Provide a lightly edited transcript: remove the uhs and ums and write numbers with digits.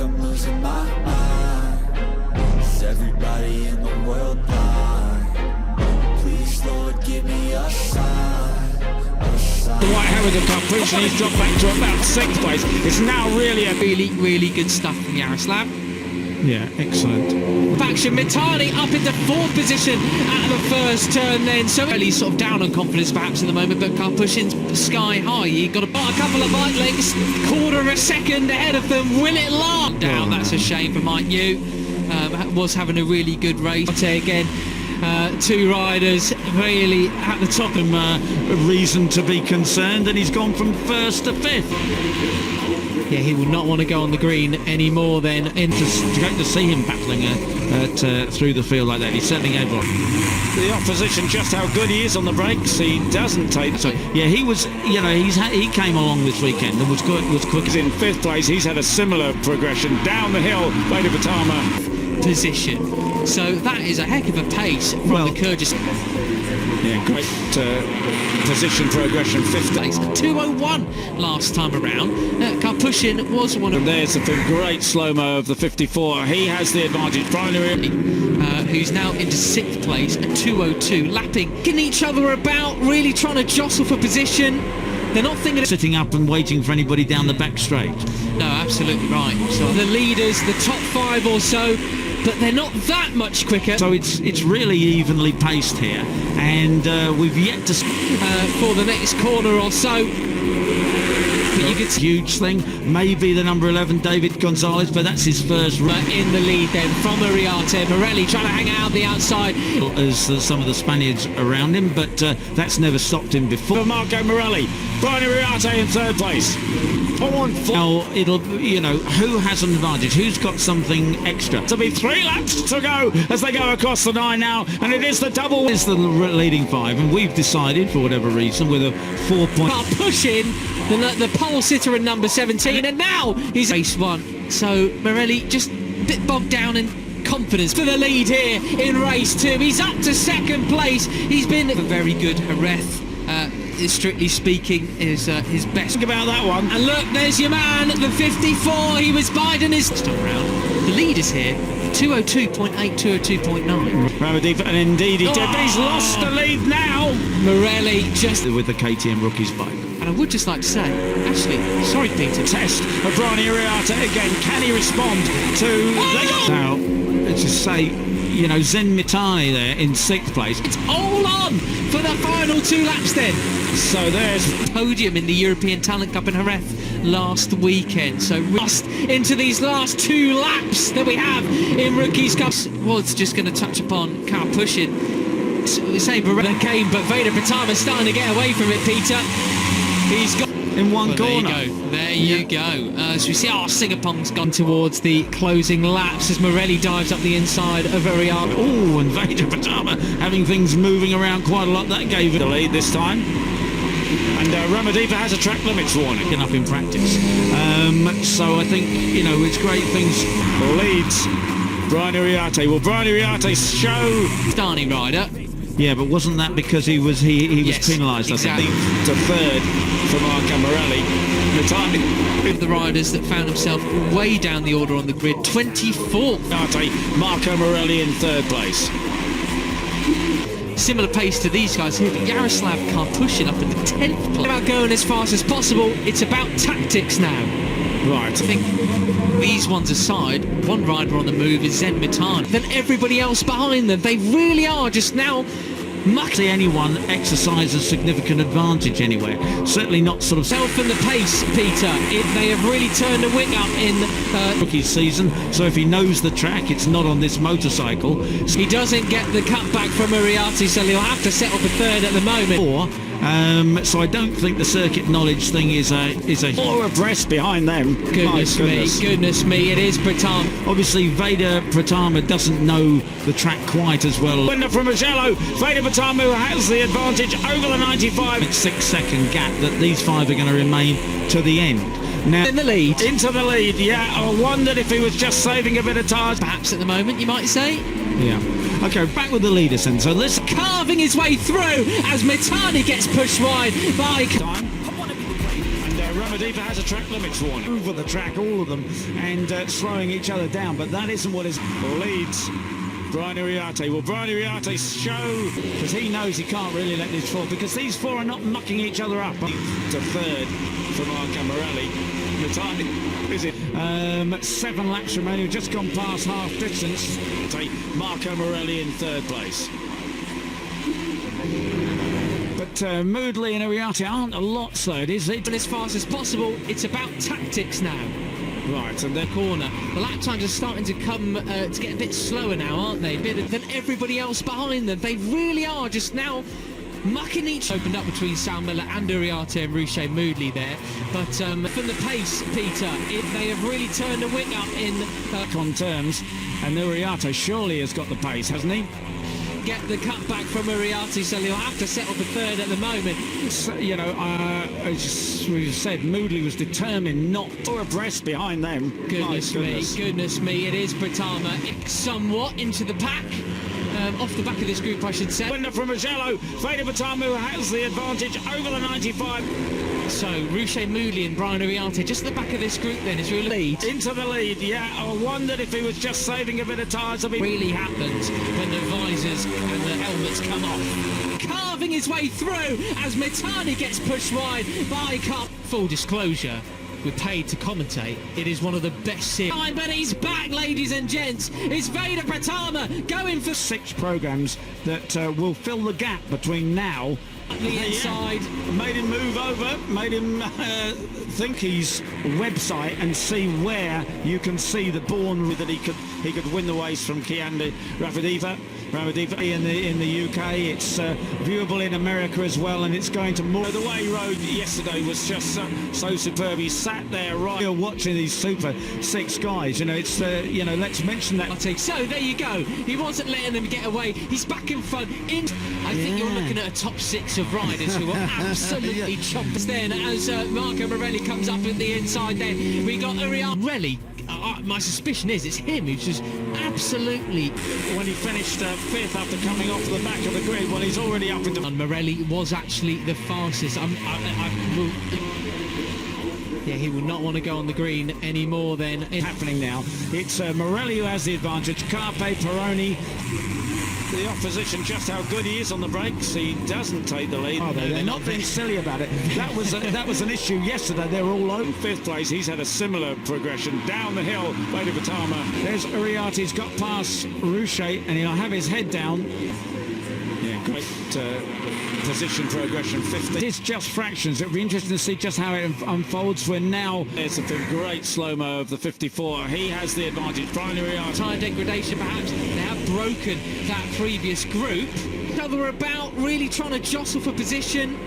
I'm losing my mind. Is everybody in the world blind? Please, Lord, give me a sign, a sign. The White Hamilton competition, he's dropped back to about 6th place. It's now really a really good stuff from Yaroslav. Yeah, excellent. Faction Mitani up into 4th position at the first turn then. So really sort of down on confidence perhaps at the moment, but Karpushin's sky high. He got a couple of bike lengths, quarter of a second ahead of them. Will it last? Down, that's a shame for Mike Yu. Was having a really good race. Again, 2 riders really at the top. Reason to be concerned, and he's gone from 1st to 5th. Yeah, he will not want to go on the green anymore then. It's great to see him battling through the field like that. He's certainly able. The opposition, just how good he is on the brakes. He doesn't take. Sorry. Yeah, he was. You know, he came along this weekend and was good. Was quick. He's in 5th place. He's had a similar progression down the hill. Veda Ega Position. So that is a heck of a pace from the Kyrgyzstan. Yeah, great position progression, 5th place. 2:01 last time around. Karpushin was one of... And there's a great slow-mo of the 54. He has the advantage. Primary. Who's now into 6th place at 2:02, lapping each other about, really trying to jostle for position. They're not thinking of sitting up and waiting for anybody down the back straight. No, absolutely right. So the leaders, the top 5 or so, but they're not that much quicker. So it's really evenly paced here, and we've yet to for the next corner or so. But you could huge thing, maybe the number 11 David Gonzalez, but that's his first run. In the lead then from Ariarte. Morelli trying to hang out the outside as some of the Spaniards around him, but that's never stopped him before. For Marco Morelli, Brian Ariarte in 3rd place. Now it'll, you know, who has an advantage? Who's got something extra? To be 3 laps to go as they go across the 9 now, and it is the double. It's the leading 5, and we've decided for whatever reason with a 4-point. Pushing the pole sitter in number 17, and now he's race 1. So Morelli just a bit bogged down in confidence for the lead here in race 2. He's up to 2nd place. He's been a very good Jerez. Strictly speaking, is his best. Think about that one. And look, there's your man, the 54. He was biding his time round. The lead is here, 2:02.8, 2:02.9. Ramadipa, and indeed he did. But he's lost the lead now. Morelli just with the KTM rookies bike. And I would just like to say, actually, sorry Peter. Test of Brian Ariarte again. Can he respond to? Now, let's just say, you know, Zen Mitani there in 6th place. It's all on for the final 2 laps then. So there's podium in the European Talent Cup in Jerez last weekend. So lost into these last 2 laps that we have in Rookies Cup. Was just going to touch upon Karpushin. Same the game, but Veda Ega starting to get away from it, Peter. He's got in one corner. There you go. As we see, Singapong's gone towards the closing laps as Morelli dives up the inside of Ariarte. Oh, and Veda Ega having things moving around quite a lot. That gave it the lead this time. And Ramadipa has a track limits warning. Up in practice. So I think, you know, it's great things. Leads Brian Ariarte. Will Brian Ariarte show Stani rider? Yeah, but wasn't that because he was penalised? Exactly. I think to 3rd for Marco Morelli. The riders that found himself way down the order on the grid, 24th. Marco Morelli in 3rd place. Similar pace to these guys here, but Yaroslav Karpushin up in the 10th place. About going as fast as possible, it's about tactics now. Right. I think these ones aside, one rider on the move is Zen Mitani. Then everybody else behind them, they really are just now See anyone exercise a significant advantage anywhere. Certainly not sort of self and the pace, Peter. They have really turned the wing up in rookie season. So if he knows the track, it's not on this motorcycle. He doesn't get the cutback from Ariarte, so he'll have to settle for 3rd at the moment. So I don't think the circuit knowledge thing is a more abreast behind them. Goodness me, it is Pratama. Obviously Veda Ega doesn't know the track quite as well. Winner from Mugello, Veda Ega has the advantage over the 95. It's 6-second gap that these 5 are going to remain to the end. Now in the lead. Into the lead, yeah. I wondered if he was just saving a bit of time. Perhaps at the moment, you might say. Yeah. Okay, back with the leaders then. So let's carving his way through as Mitani gets pushed wide by time. And Ravadiva has a track limits warning. Over the track, all of them, and slowing each other down, but that isn't what is leads. Brian Uriarte. Will Brian Uriarte show, because he knows he can't really let this fall, because these four are not mucking each other up. To third for Marco Morelli. The time is it 7 laps remaining. We've just gone past half distance. Take Marco Morelli in third place. But Moodley and Uriarte aren't a lot slowed, is it? And as fast as possible, it's about tactics now. Right, and Their corner. The lap times are starting to come to get a bit slower now, aren't they? Better than everybody else behind them. They really are just now mucking each. Opened up between Sal Miller and Uriarte and Ruche Moodley there. But from the pace, Peter, they have really turned the wing up in on terms, and Uriarte surely has got the pace, hasn't he? Get the cutback from Uriarte, so he'll have to settle for third at the moment. So, you know, as we said, Moodley was determined not to abreast behind them. Goodness me, it is Britama somewhat into the pack. Off the back of this group, I should say. Winner from Mugello, Veda Batamu has the advantage over the 95. So, Ruche Moodley and Brian Uriarte just at the back of this group then as we lead. Into the lead, yeah. I wondered if he was just saving a bit of tyres. Really happens when the visors and the helmets come off. Carving his way through as Mitani gets pushed wide by Cup. Full disclosure, we're paid to commentate. It is one of the best series. But he's back, ladies and gents. It's Veda Britama going for 6 programmes that will fill the gap between now. The inside. Yeah. Made him move over, made him think his website and see where you can see the Bourne that he could win the race from Kianda Ravadiva in the UK. It's viewable in America as well, and it's going to more. The way he rode yesterday was just so superb. He sat there right watching these Super 6 guys. You know, it's you know, let's mention that. So there you go. He wasn't letting them get away. He's back in front. I think you're looking at a top 6 of riders who are absolutely chompers. Then as Marco Morelli comes up at the inside, then we got Uriarte. Morelli. My suspicion is it's him who's just absolutely. When he finished 5th after coming off the back of the grid, well, he's already up into. And Morelli was actually the fastest. Yeah, he will not want to go on the green any more than happening now. It's Morelli who has the advantage. Carpe, Peroni. The opposition, just how good he is on the brakes. He doesn't take the lead. Oh, they're not being silly about it. That was an issue yesterday. They were all over. 5th place. He's had a similar progression down the hill. Veda Britama. There's Uriarte's got past Ruche, and he'll have his head down. Yeah, great position progression. 50. It's just fractions. It'll be interesting to see just how it unfolds. We're now. It's a great slow-mo of the 54. He has the advantage. Brian Uriarte. Tire degradation, perhaps. They have broken that previous group. So they were about really trying to jostle for position.